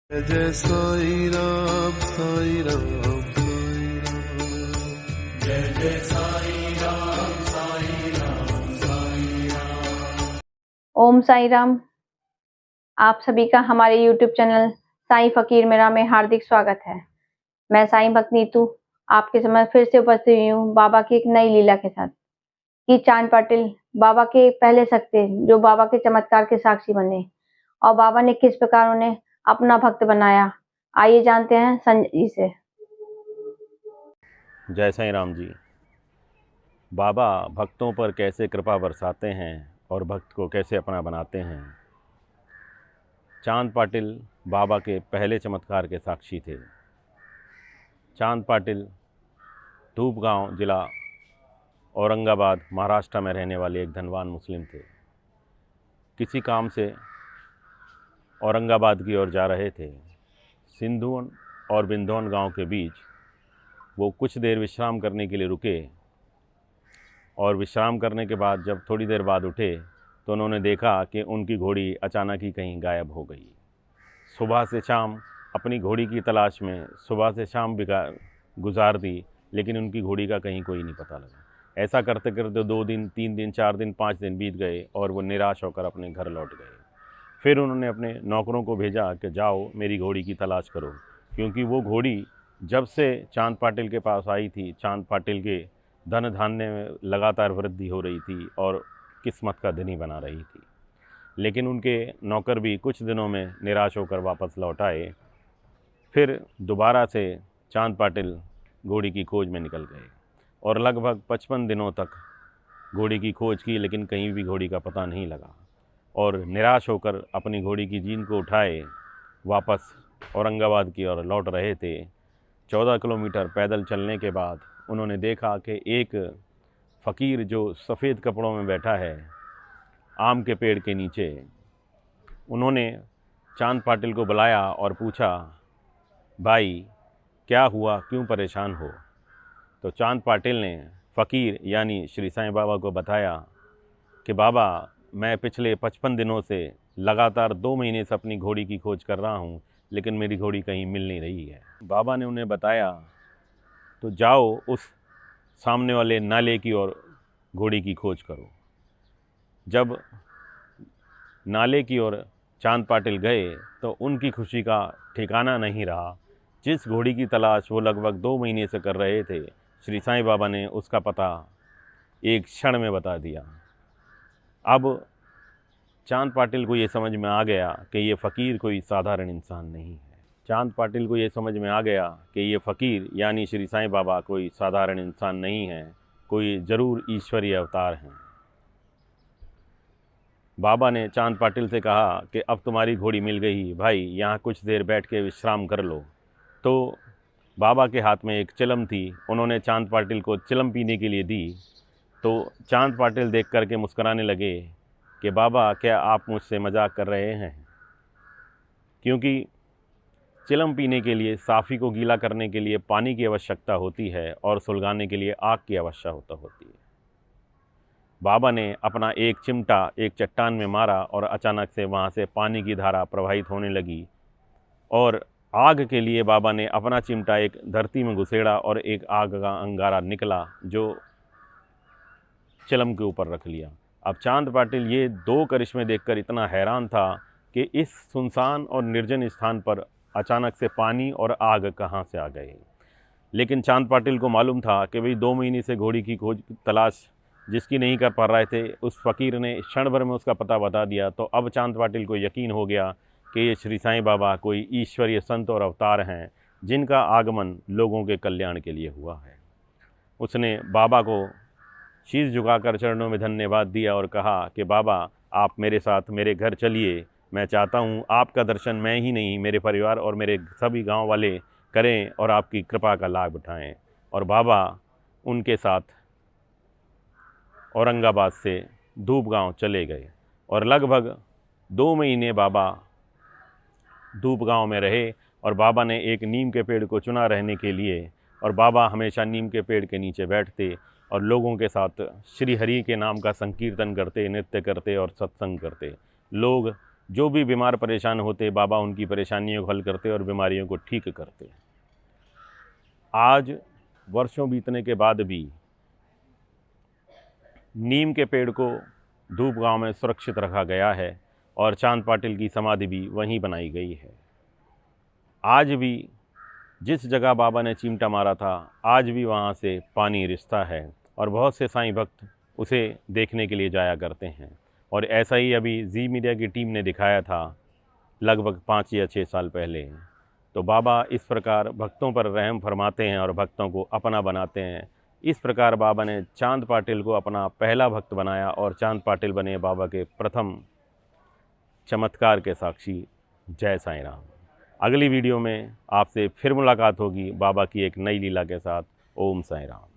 जय साई राम साई राम साई राम। जय जय साई राम साई राम साई राम। ओम साई राम। आप सभी का हमारे YouTube चैनल साईं फकीर मेरा में हार्दिक स्वागत है। मैं साईं भक्त नीतू आपके समक्ष फिर से उपस्थित हुई हूँ बाबा की एक नई लीला के साथ कि चांद पाटिल बाबा के पहले सकते जो बाबा के चमत्कार के साक्षी बने और बाबा ने किस प्रकार उन्हें अपना भक्त बनाया। आइए जानते हैं संजय जी से। जय साईं राम जी। बाबा भक्तों पर कैसे कृपा बरसाते हैं और भक्त को कैसे अपना बनाते हैं। चांद पाटिल बाबा के पहले चमत्कार के साक्षी थे। चांद पाटिल धूपगांव जिला औरंगाबाद महाराष्ट्र में रहने वाले एक धनवान मुस्लिम थे। किसी काम से औरंगाबाद की ओर जा रहे थे। सिंधुन और बिंदौन गांव के बीच वो कुछ देर विश्राम करने के लिए रुके और विश्राम करने के बाद जब थोड़ी देर बाद उठे तो उन्होंने देखा कि उनकी घोड़ी अचानक ही कहीं गायब हो गई। सुबह से शाम अपनी घोड़ी की तलाश में सुबह से शाम गुजार दी, लेकिन उनकी घोड़ी का कहीं कोई नहीं पता लगा। ऐसा करते करते 2 दिन 3 दिन 4 दिन 5 दिन बीत गए और वो निराश होकर अपने घर लौट गए। फिर उन्होंने अपने नौकरों को भेजा कि जाओ मेरी घोड़ी की तलाश करो, क्योंकि वो घोड़ी जब से चांद पाटिल के पास आई थी, चांद पाटिल के धन धान्य में लगातार वृद्धि हो रही थी और किस्मत का धनी बना रही थी। लेकिन उनके नौकर भी कुछ दिनों में निराश होकर वापस लौट आए। फिर दोबारा से चांद पाटिल घोड़ी की खोज में निकल गए और लगभग 55 दिनों तक घोड़ी की खोज की, लेकिन कहीं भी घोड़ी का पता नहीं लगा। और निराश होकर अपनी घोड़ी की जीन को उठाए वापस औरंगाबाद की ओर लौट रहे थे। 14 किलोमीटर पैदल चलने के बाद उन्होंने देखा कि एक फ़कीर जो सफ़ेद कपड़ों में बैठा है आम के पेड़ के नीचे। उन्होंने चांद पाटिल को बुलाया और पूछा, भाई क्या हुआ, क्यों परेशान हो। तो चांद पाटिल ने फ़कीर यानी श्री साईं बाबा को बताया कि बाबा मैं पिछले 55 दिनों से लगातार 2 महीने से अपनी घोड़ी की खोज कर रहा हूँ, लेकिन मेरी घोड़ी कहीं मिल नहीं रही है। बाबा ने उन्हें बताया तो जाओ उस सामने वाले नाले की ओर घोड़ी की खोज करो। जब नाले की ओर चांद पाटिल गए तो उनकी खुशी का ठिकाना नहीं रहा। जिस घोड़ी की तलाश वो लगभग 2 महीने से कर रहे थे, श्री साईं बाबा ने उसका पता एक क्षण में बता दिया। अब चांद पाटिल को ये समझ में आ गया कि ये फ़कीर कोई साधारण इंसान नहीं है। चांद पाटिल को ये समझ में आ गया कि ये फ़कीर यानी श्री साईं बाबा कोई साधारण इंसान नहीं है, कोई ज़रूर ईश्वरीय अवतार हैं। बाबा ने चांद पाटिल से कहा कि अब तुम्हारी घोड़ी मिल गई, भाई यहाँ कुछ देर बैठ के विश्राम कर लो। तो बाबा के हाथ में एक चिलम थी, उन्होंने चांद पाटिल को चिलम पीने के लिए दी। तो चांद पाटिल देख कर के मुस्कराने लगे कि बाबा क्या आप मुझसे मजाक कर रहे हैं, क्योंकि चिलम पीने के लिए साफ़ी को गीला करने के लिए पानी की आवश्यकता होती है और सुलगाने के लिए आग की आवश्यकता होती है। बाबा ने अपना एक चिमटा एक चट्टान में मारा और अचानक से वहाँ से पानी की धारा प्रवाहित होने लगी और आग के लिए बाबा ने अपना चिमटा एक धरती में घुसेड़ा और एक आग का अंगारा निकला जो चिलम के ऊपर रख लिया। अब चांद पाटिल ये 2 करिश्मे देखकर इतना हैरान था कि इस सुनसान और निर्जन स्थान पर अचानक से पानी और आग कहाँ से आ गए। लेकिन चांद पाटिल को मालूम था कि भाई 2 महीने से घोड़ी की खोज तलाश जिसकी नहीं कर पा रहे थे, उस फ़कीर ने क्षण भर में उसका पता बता दिया। तो अब चांद पाटिल को यकीन हो गया कि ये श्री साईं बाबा कोई ईश्वरीय संत और अवतार हैं जिनका आगमन लोगों के कल्याण के लिए हुआ है। उसने बाबा को शीश झुकाकर चरणों में धन्यवाद दिया और कहा कि बाबा आप मेरे साथ मेरे घर चलिए, मैं चाहता हूँ आपका दर्शन मैं ही नहीं मेरे परिवार और मेरे सभी गांव वाले करें और आपकी कृपा का लाभ उठाएं। और बाबा उनके साथ औरंगाबाद से धूपगांव चले गए और लगभग 2 महीने बाबा धूपगांव में रहे। और बाबा ने एक नीम के पेड़ को चुना रहने के लिए और बाबा हमेशा नीम के पेड़ के नीचे बैठते और लोगों के साथ श्री हरि के नाम का संकीर्तन करते, नृत्य करते और सत्संग करते। लोग जो भी बीमार परेशान होते बाबा उनकी परेशानियों को हल करते और बीमारियों को ठीक करते। आज वर्षों बीतने के बाद भी नीम के पेड़ को धूप गांव में सुरक्षित रखा गया है और चांद पाटिल की समाधि भी वहीं बनाई गई है। आज भी जिस जगह बाबा ने चिमटा मारा था आज भी वहाँ से पानी रिसता है और बहुत से साईं भक्त उसे देखने के लिए जाया करते हैं। और ऐसा ही अभी जी मीडिया की टीम ने दिखाया था लगभग 5 या 6 साल पहले। तो बाबा इस प्रकार भक्तों पर रहम फरमाते हैं और भक्तों को अपना बनाते हैं। इस प्रकार बाबा ने चांद पाटिल को अपना पहला भक्त बनाया और चांद पाटिल बने बाबा के प्रथम चमत्कार के साक्षी। जय साईं राम। अगली वीडियो में आपसे फिर मुलाकात होगी बाबा की एक नई लीला के साथ। ओम साईं राम।